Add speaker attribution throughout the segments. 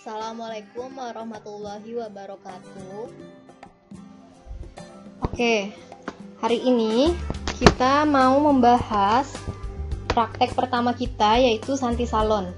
Speaker 1: Assalamualaikum warahmatullahi wabarakatuh. Oke, hari ini kita mau membahas praktek pertama kita, yaitu Santi Salon.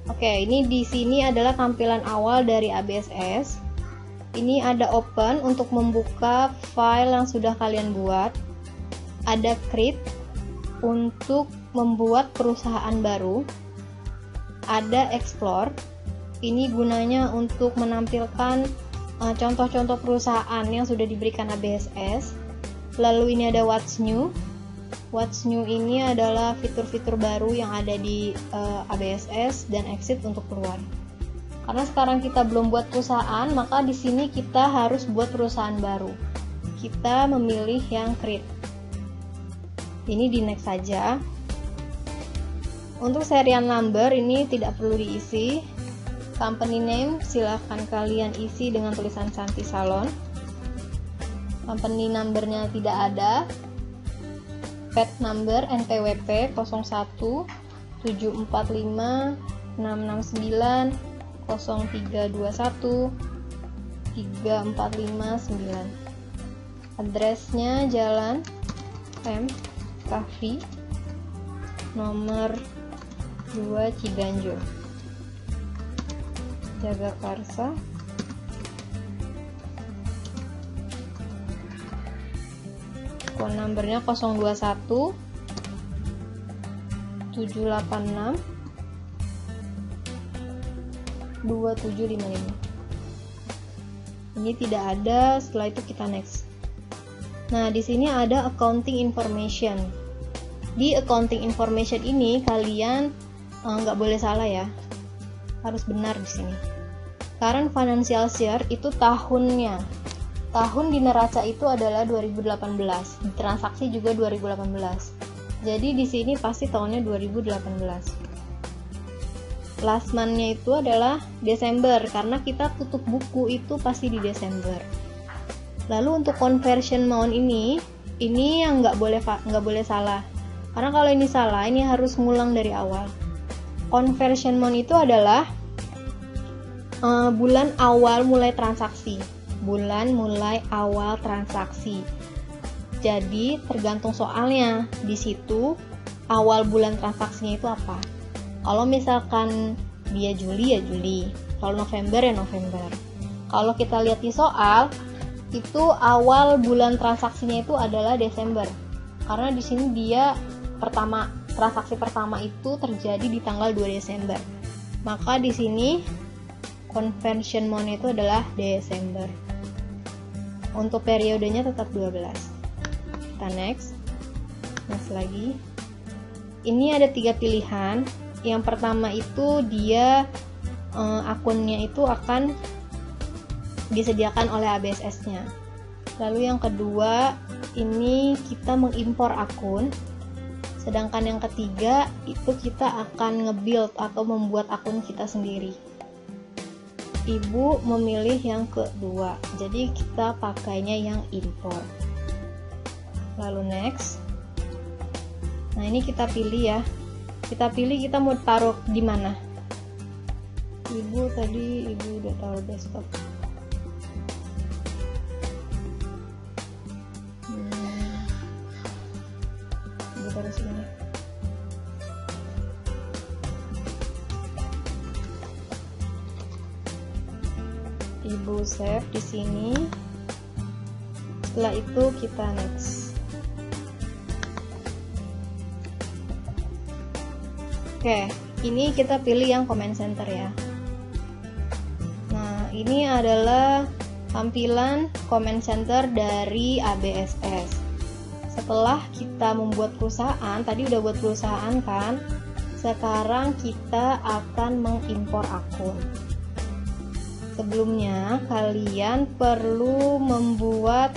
Speaker 1: Oke, ini di sini adalah tampilan awal dari ABSS. Ini ada open untuk membuka file yang sudah kalian buat. Ada create untuk membuat perusahaan baru. Ada explore, ini gunanya untuk menampilkan contoh-contoh perusahaan yang sudah diberikan ABSS. Lalu ini ada what's new. What's new ini adalah fitur-fitur baru yang ada di ABSS, dan exit untuk keluar. Karena sekarang kita belum buat perusahaan, maka di sini kita harus buat perusahaan baru. Kita memilih yang create. Ini di next saja. Untuk serial number ini tidak perlu diisi. Company name silahkan kalian isi dengan tulisan Santi Salon. Company numbernya tidak ada. Pet number NPWP 01 745 669 0321 3459. Addressnya Jalan M Kahfi nomor 2 Ciganjur, Jagakarsa. Phone numbernya 021 786 2755. Ini tidak ada, setelah itu kita next. Nah, di sini ada accounting information. Di accounting information ini kalian nggak boleh salah ya, harus benar di sini. Current financial year itu tahunnya. Tahun di neraca itu adalah 2018. Di transaksi juga 2018. Jadi di sini pasti tahunnya 2018. Last month-nya itu adalah Desember, karena kita tutup buku itu pasti di Desember. Lalu untuk conversion amount ini yang nggak boleh salah. Karena kalau ini salah, ini harus ngulang dari awal. Conversion amount itu adalah bulan awal mulai transaksi. Bulan mulai awal transaksi. Jadi tergantung soalnya. Di situ awal bulan transaksinya itu apa? Kalau misalkan dia Juli ya Juli. Kalau November ya November. Kalau kita lihat di soal, itu awal bulan transaksinya itu adalah Desember. Karena di sini dia transaksi pertama itu terjadi di tanggal 2 Desember. Maka di sini conversion amount itu adalah Desember. Untuk periodenya tetap 12. Kita next lagi. Ini ada 3 pilihan. Yang pertama itu dia akunnya itu akan disediakan oleh ABSS-nya. Lalu yang kedua, ini kita mengimpor akun. Sedangkan yang ketiga, itu kita akan nge-build atau membuat akun kita sendiri. Ibu memilih yang kedua, jadi kita pakainya yang impor. Lalu next. Nah, ini kita pilih ya. Kita pilih kita mau taruh di mana. Ibu udah taruh desktop. Taruh sini. Ibu save di sini. Setelah itu kita next. Oke, ini kita pilih yang comment center ya. Nah, ini adalah tampilan comment center dari ABSS. Setelah kita membuat perusahaan, tadi udah buat perusahaan kan? Sekarang kita akan mengimpor akun. Sebelumnya kalian perlu membuat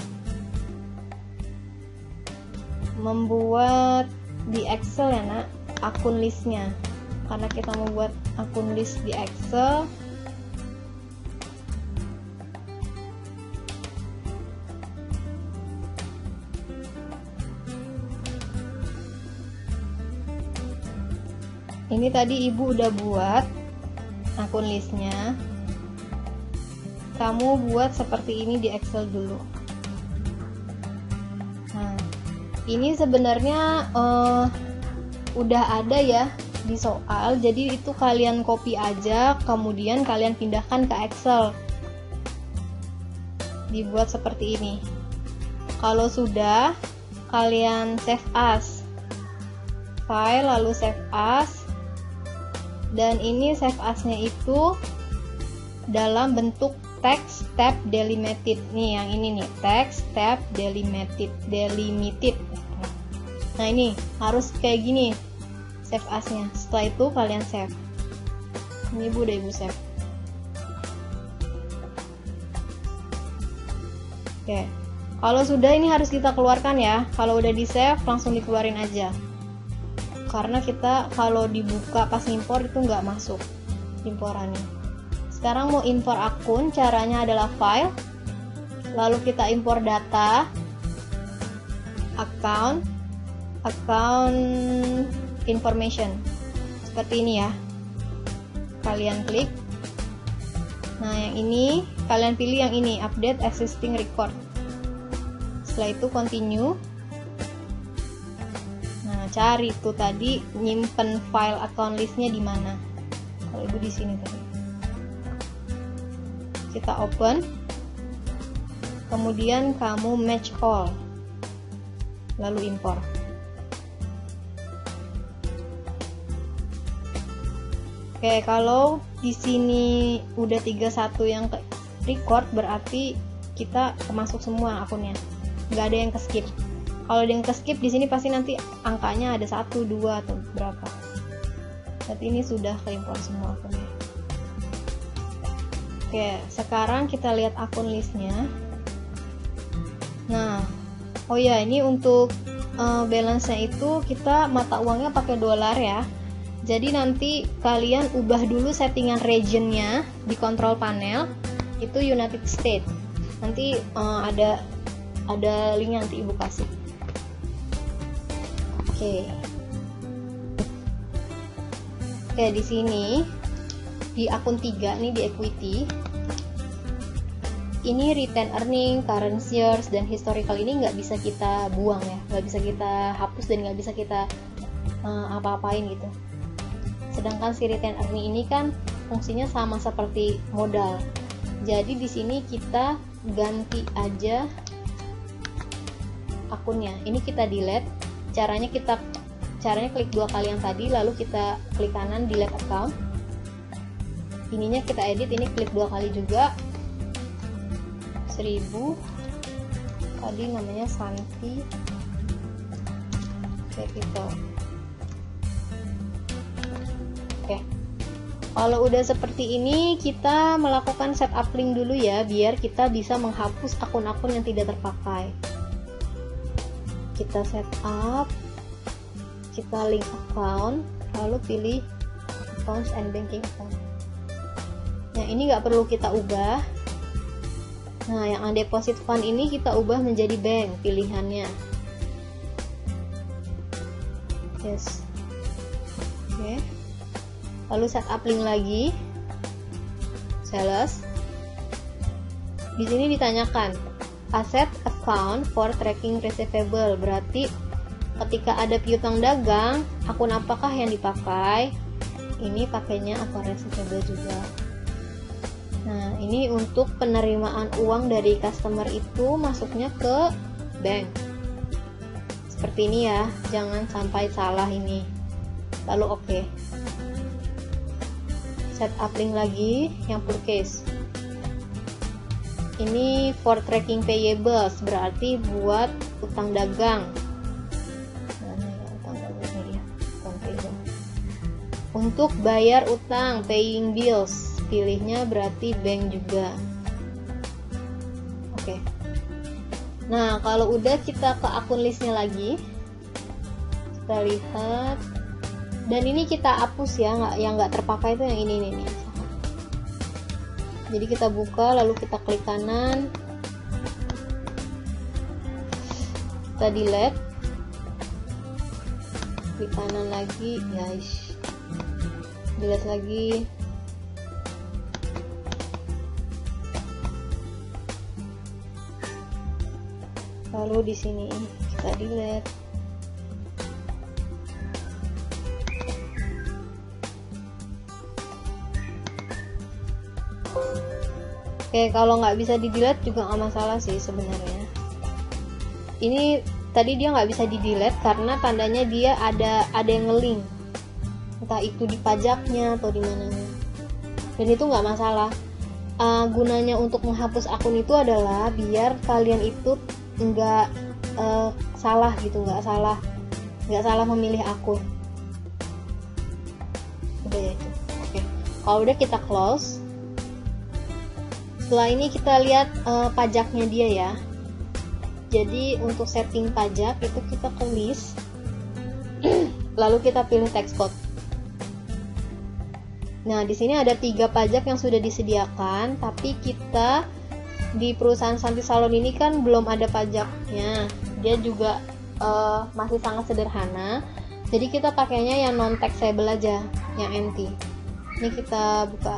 Speaker 1: di Excel ya nak, akun listnya. Karena kita membuat akun list di Excel, ini tadi ibu udah buat akun listnya. Kamu buat seperti ini di Excel dulu. Nah, ini sebenarnya udah ada ya di soal, jadi itu kalian copy aja, kemudian kalian pindahkan ke Excel, dibuat seperti ini. Kalau sudah, kalian save as, file lalu save as, dan ini save as-nya itu dalam bentuk text tab delimited. Nih yang ini nih, text tab delimited. Nah ini harus kayak gini save as-nya. Setelah itu kalian save. Ini ibu udah ibu save. Oke, kalau sudah ini harus kita keluarkan ya. Kalau udah di save langsung dikeluarin aja, karena kita kalau dibuka pas impor itu nggak masuk imporannya. Sekarang mau impor akun, caranya adalah file, lalu kita impor data, account information, seperti ini ya. Kalian klik. Nah yang ini kalian pilih yang ini, update existing record. Setelah itu continue. Nah cari tuh tadi nyimpen file account listnya di mana. Kalau ibu di sini tadi. Kita open. Kemudian kamu match all. Lalu impor. Oke, kalau di sini udah 31 yang ke record, berarti kita masuk semua akunnya. Nggak ada yang ke skip. Kalau ada yang ke skip di sini pasti nanti angkanya ada 1, 2 atau berapa. Berarti ini sudah keimpor semua akunnya. Oke, sekarang kita lihat akun listnya. Nah, oh ya, ini untuk balance-nya itu kita mata uangnya pakai dolar ya. Jadi nanti kalian ubah dulu settingan region-nya di control panel, itu United States. Nanti ada link nanti ibu kasih. Oke, di sini di akun 3 nih, di equity, ini retain earning, current years, dan historical ini nggak bisa kita buang ya, nggak bisa kita hapus dan nggak bisa kita apa-apain gitu. Sedangkan si retain earning ini kan fungsinya sama seperti modal. Jadi di sini kita ganti aja akunnya. Ini kita delete. Caranya klik 2 kali yang tadi, lalu kita klik kanan delete account. Ininya kita edit, ini klik 2 kali juga. 1000 tadi namanya Santi Capital. Oke, kalau udah seperti ini kita melakukan setup link dulu ya, biar kita bisa menghapus akun-akun yang tidak terpakai. Kita setup, kita link account, lalu pilih accounts and banking account. Nah ini nggak perlu kita ubah. Nah yang undeposit fund ini kita ubah menjadi bank pilihannya. Yes. Oke. Lalu setup link lagi, sales. Di sini ditanyakan asset account for tracking receivable, berarti ketika ada piutang dagang, akun apakah yang dipakai? Ini pakainya akun receivable juga. Nah ini untuk penerimaan uang dari customer itu masuknya ke bank. Seperti ini ya, jangan sampai salah ini. Lalu oke. Setup link lagi yang purchase. Ini for tracking payables, berarti buat utang dagang. Untuk bayar utang, paying bills, pilihnya berarti bank juga. Oke. Nah kalau udah kita ke akun listnya lagi, kita lihat. Dan ini kita hapus ya, yang nggak terpakai itu yang ini nih. Jadi kita buka, lalu kita klik kanan, kita delete, klik kanan lagi, guys. delete lagi. Lalu di sini kita delete. Oke, kalau nggak bisa di delete juga nggak masalah sih sebenarnya. Ini tadi dia nggak bisa di delete karena tandanya dia ada yang nge-link, entah itu di pajaknya atau di mananya. Dan itu nggak masalah. Gunanya untuk menghapus akun itu adalah biar kalian itu nggak salah gitu, nggak salah memilih akun. Udah ya itu. Oke, kalau udah kita close. Setelah ini kita lihat pajaknya dia ya. Jadi untuk setting pajak itu kita ke list, lalu kita pilih text code. Nah, di sini ada 3 pajak yang sudah disediakan, tapi kita di perusahaan Santi Salon ini kan belum ada pajaknya. Dia juga masih sangat sederhana. Jadi kita pakainya yang non taxable aja, yang empty. Ini kita buka,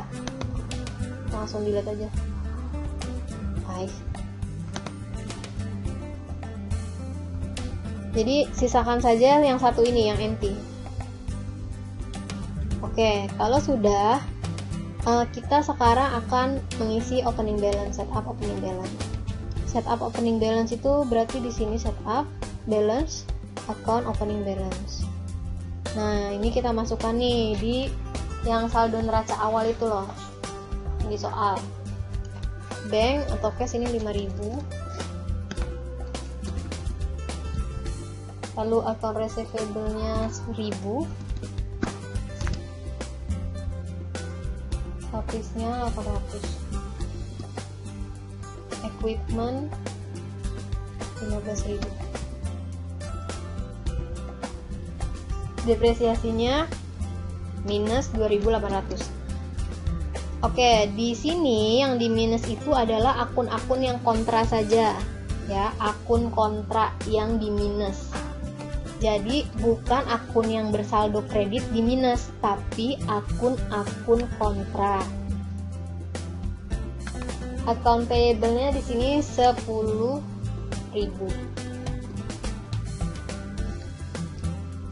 Speaker 1: langsung dilihat aja. Jadi sisakan saja yang satu ini, yang empty. Oke, kalau sudah, kita sekarang akan mengisi opening balance, setup opening balance. Setup opening balance itu berarti di sini setup balance, account opening balance. Nah, ini kita masukkan nih di yang saldo neraca awal itu loh. Ini soal bank atau cash ini 5.000. Lalu account receivable-nya 1.000. Service-nya 800. Equipment 15.000. Depresiasinya minus 2.800. Oke, di sini yang di minus itu adalah akun-akun yang kontra saja, ya, akun kontra yang di minus. Jadi bukan akun yang bersaldo kredit di minus, tapi akun-akun kontra. Account payable-nya di sini 10.000.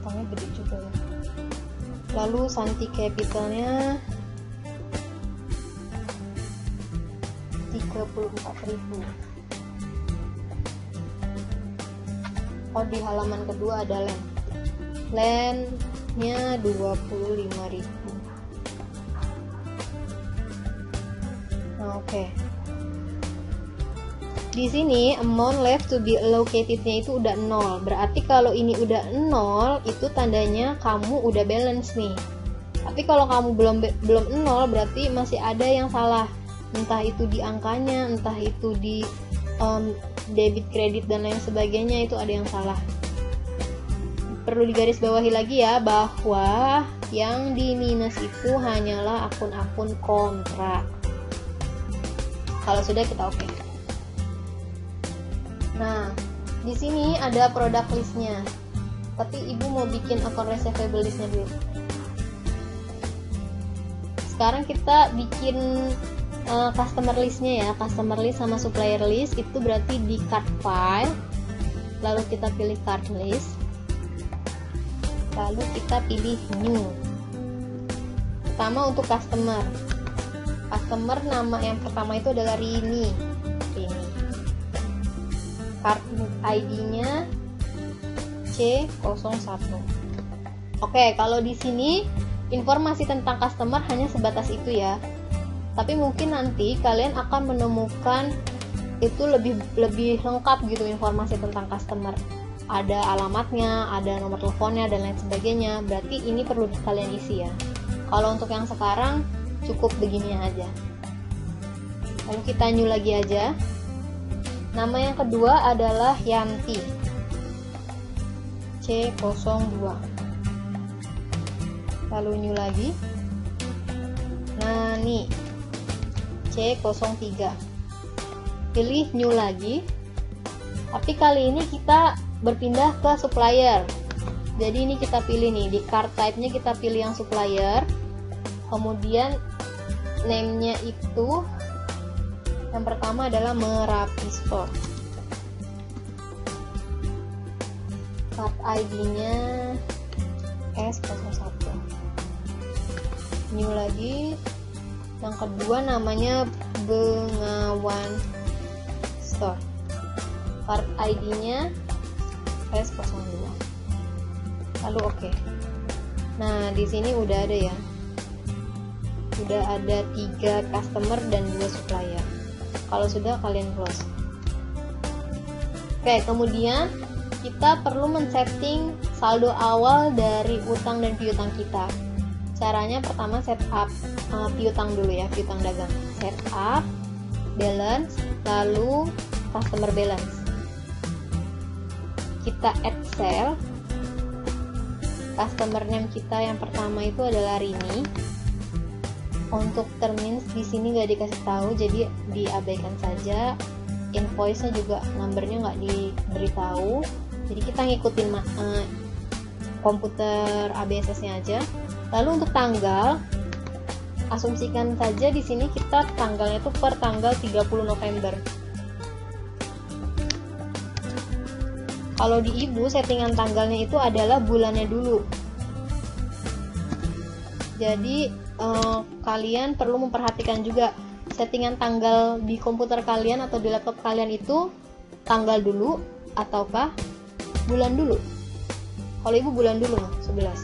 Speaker 1: Tongnya gede juga ya. Lalu Santi Capital-nya 34.000. Oh, di halaman kedua ada land-nya 25.000. Nah, oke. Di sini amount left to be allocated-nya itu udah 0. Berarti kalau ini udah 0, itu tandanya kamu udah balance nih. Tapi kalau kamu belum 0, berarti masih ada yang salah. Entah itu di angkanya, entah itu di debit, kredit, dan lain sebagainya, itu ada yang salah. Perlu digarisbawahi lagi ya, bahwa yang di minus itu hanyalah akun-akun kontra. Kalau sudah, kita oke. Nah, di sini ada product listnya. Tapi ibu mau bikin account receivable listnya dulu. Sekarang kita bikin customer listnya ya. Customer list sama supplier list itu berarti di card file, lalu kita pilih card list, lalu kita pilih new. Pertama untuk customer nama yang pertama itu adalah Rini. Card ID nya C01. Oke, kalau di sini informasi tentang customer hanya sebatas itu ya. Tapi mungkin nanti kalian akan menemukan itu lebih lengkap gitu informasi tentang customer. Ada alamatnya, ada nomor teleponnya, dan lain sebagainya. Berarti ini perlu kalian isi ya. Kalau untuk yang sekarang cukup begini aja. Lalu kita new lagi aja. Nama yang kedua adalah Yanti, C02. Lalu new lagi. Nani, C03. Pilih new lagi. Tapi kali ini kita berpindah ke supplier. Jadi ini kita pilih nih, di card type-nya kita pilih yang supplier. Kemudian name-nya itu yang pertama adalah Merapi Store. Card ID-nya S01. New lagi. Yang kedua namanya Bengawan Store. Card ID-nya S02. Lalu oke. Nah, di sini udah ada ya. Udah ada 3 customer dan 2 supplier. Kalau sudah, kalian close. Oke, kemudian kita perlu men-setting saldo awal dari utang dan piutang kita. Caranya pertama setup piutang dulu ya, piutang dagang. Setup, balance, lalu customer balance. Kita add sell. Customer name kita yang pertama itu adalah Rini. Untuk termins di sini nggak dikasih tahu, jadi diabaikan saja. Invoice-nya juga numbernya nggak diberitahu. Jadi kita ngikutin komputer ABSS-nya aja. Lalu untuk tanggal, asumsikan saja di sini kita tanggalnya itu per tanggal 30 November. Kalau di Ibu settingan tanggalnya itu adalah bulannya dulu. Jadi kalian perlu memperhatikan juga settingan tanggal di komputer kalian atau di laptop kalian itu tanggal dulu ataukah bulan dulu. Kalau Ibu bulan dulu 11.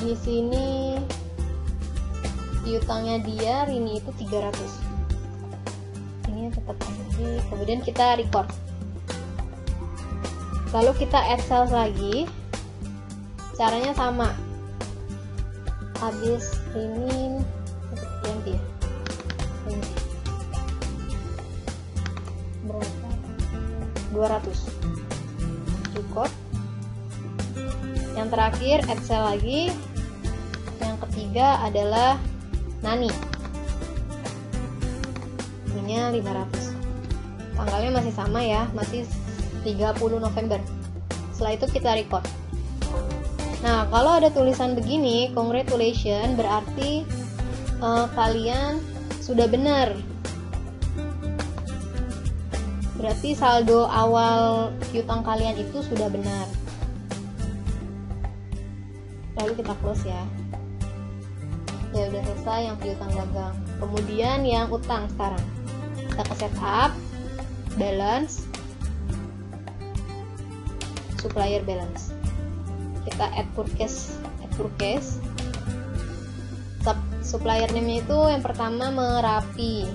Speaker 1: Di sini piutangnya dia Rini itu 300. Ini tetap asli. Kemudian kita record. Lalu kita add sales lagi. Caranya sama. Habis ini ganti ya. Berapa? 200. Cukup. Yang terakhir add sell lagi. Yang ketiga adalah Nani. Ininya 500. Tanggalnya masih sama ya, masih 30 November. Setelah itu kita record. Nah, kalau ada tulisan begini, congratulations, berarti kalian sudah benar. Berarti saldo awal piutang kalian itu sudah benar. Lalu kita close ya. Ya udah selesai yang piutang dagang. Kemudian yang utang sekarang. Kita ke setup, balance, supplier balance. Kita add purchase. Supplier name-nya itu yang pertama Merapi.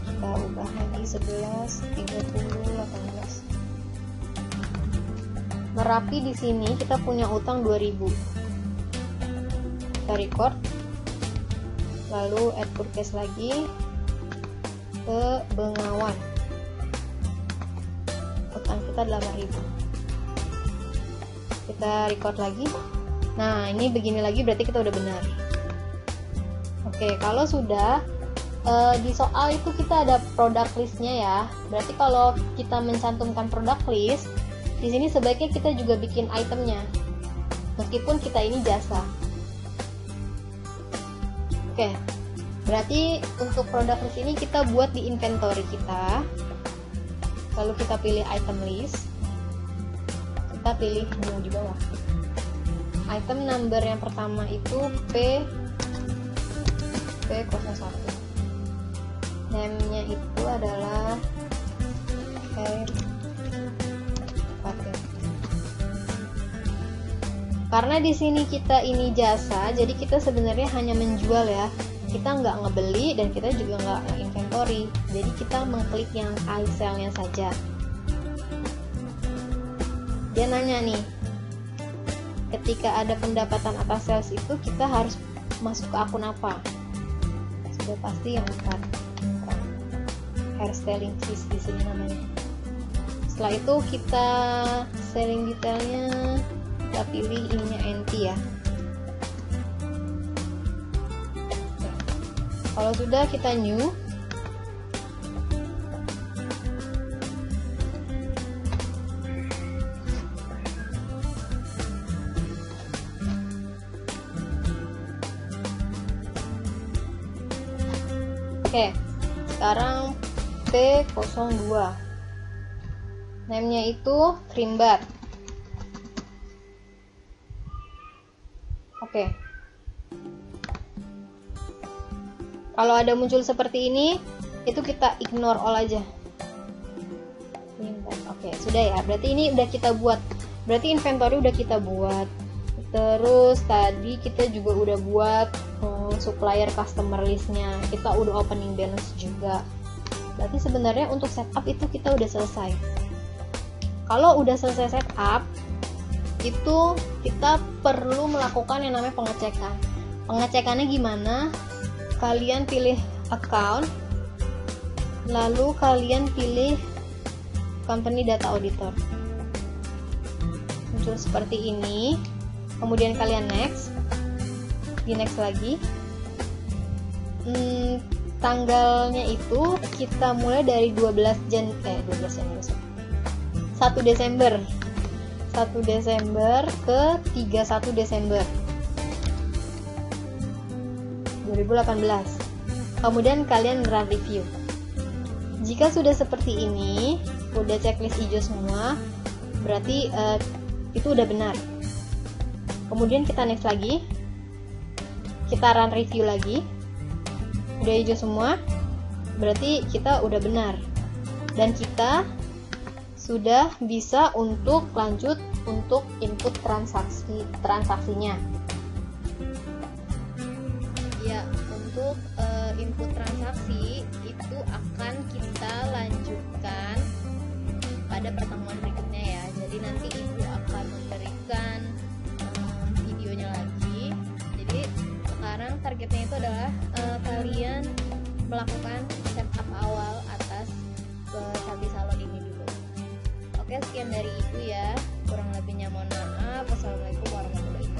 Speaker 1: Kita ubah lagi 11, 30, 18. Merapi di sini kita punya utang 2000. Kita record. Lalu add purchase lagi ke Bengawan. Utang kita 8000. Kita record lagi. Nah, ini begini lagi berarti kita udah benar. Oke, kalau sudah di soal itu kita ada product listnya ya. Berarti kalau kita mencantumkan product list, di sini sebaiknya kita juga bikin itemnya, meskipun kita ini jasa. Oke, berarti untuk product list ini kita buat di inventory kita. Lalu kita pilih item list. Kita pilih new di bawah. Item number yang pertama itu P01. Name-nya itu adalah hair pattern. Karena di sini kita ini jasa, jadi kita sebenarnya hanya menjual ya. Kita nggak ngebeli dan kita juga nggak inventory. Jadi kita mengklik yang I sell-nya saja. Dia nanya nih, ketika ada pendapatan atas sales itu kita harus masuk ke akun apa? Sudah pasti yang 4. Hairstyling fees di sini namanya. Setelah itu kita selling detailnya, kita pilih ininya NT ya. Kalau sudah kita new. Oke, sekarang P02. Name-nya itu Creambar. Oke. Kalau ada muncul seperti ini, itu kita ignore all aja. Oke, sudah ya. Berarti ini udah kita buat. Berarti inventory udah kita buat. Terus tadi kita juga udah buat supplier customer listnya. Kita udah opening balance juga. Berarti sebenarnya untuk setup itu kita udah selesai. Kalau udah selesai setup, itu kita perlu melakukan yang namanya pengecekan. Pengecekannya gimana? Kalian pilih account, lalu kalian pilih company data auditor. Muncul seperti ini. Kemudian kalian next, di next lagi. Tanggalnya itu kita mulai dari 1 Desember ke 31 Desember 2018. Kemudian kalian run review. Jika sudah seperti ini, udah checklist hijau semua, berarti itu udah benar. Kemudian kita next lagi, kita run review lagi, udah hijau semua, berarti kita udah benar, dan kita sudah bisa untuk lanjut untuk input transaksinya. Ya, untuk input transaksi itu akan kita lanjutkan pada pertemuan berikutnya ya. Jadi nanti Ibu akan memberikan videonya lagi. Jadi sekarang targetnya itu adalah kalian melakukan setup awal atas Sabi Salon ini dulu. Oke, sekian dari Ibu ya. Kurang lebihnya mohon maaf. Wassalamualaikum warahmatullahi wabarakatuh.